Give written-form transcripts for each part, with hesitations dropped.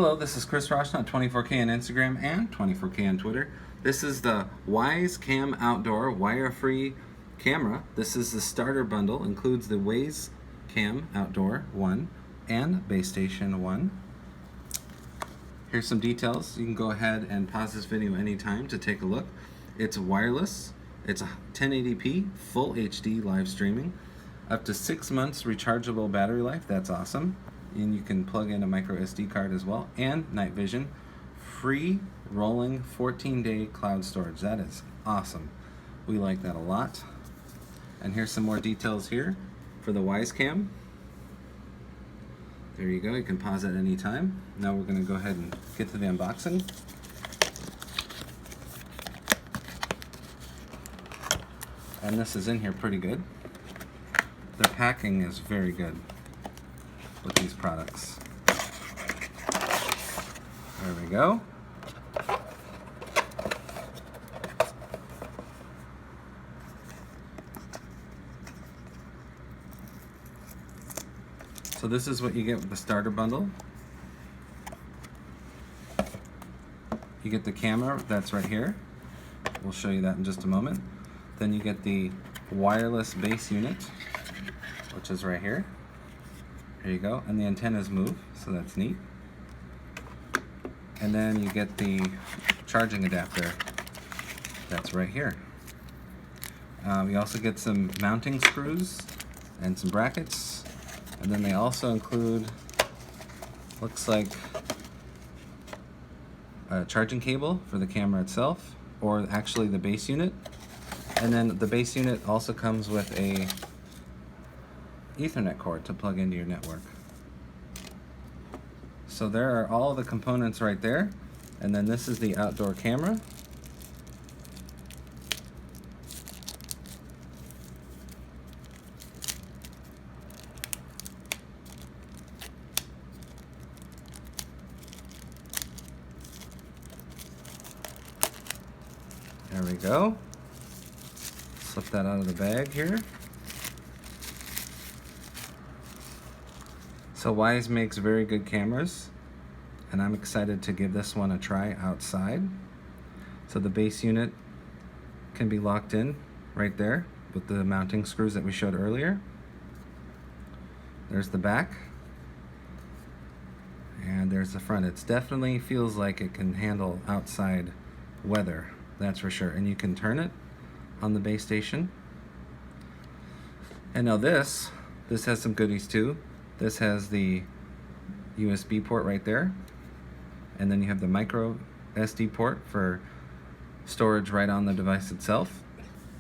Hello, this is Chris Roshna, 24K on Instagram and 24K on Twitter. This is the Wyze Cam Outdoor wire-free camera. This is the starter bundle, includes the Wyze Cam Outdoor 1 and Base Station 1. Here's some details. You can go ahead and pause this video anytime to take a look. It's wireless, it's 1080p, full HD live streaming, up to 6 months rechargeable battery life, that's awesome. And you can plug in a microSD card as well, and night vision, free rolling 14-day cloud storage. That is awesome. We like that a lot. And here's some more details here for the Wyze Cam. There you go, you can pause at any time. Now we're going to go ahead and get to the unboxing. And this is in here pretty good. Their packing is very good with these products. There we go. So this is what you get with the starter bundle. You get the camera, that's right here. We'll show you that in just a moment. Then you get the wireless base unit, which is right here. There you go, and the antennas move, so that's neat. And then you get the charging adapter, that's right here. You also get some mounting screws and some brackets, and then they also include, looks like a charging cable for the camera itself, or actually the base unit. And then the base unit also comes with a Ethernet cord to plug into your network. So there are all the components right there, and then this is the outdoor camera. There we go. Slip that out of the bag here. So Wyze makes very good cameras, and I'm excited to give this one a try outside. So the base unit can be locked in right there with the mounting screws that we showed earlier. There's the back, and there's the front. It definitely feels like it can handle outside weather, that's for sure. And you can turn it on the base station. And now this has some goodies too. This has the USB port right there, and then you have the microSD port for storage right on the device itself.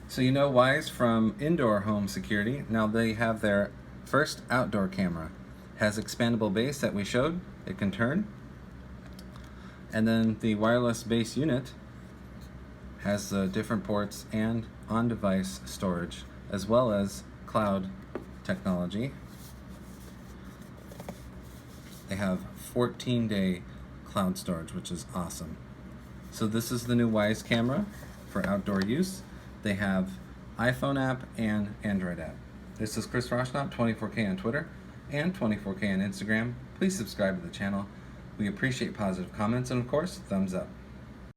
So you know Wyze from indoor home security. Now they have their first outdoor camera. Has expandable base that we showed, it can turn. And then the wireless base unit has the different ports and on-device storage, as well as cloud technology. They have 14-day cloud storage, which is awesome. So this is the new Wyze camera for outdoor use. They have iPhone app and Android app. This is Chris Roshna, 24K on Twitter and 24K on Instagram. Please subscribe to the channel. We appreciate positive comments and, of course, thumbs up.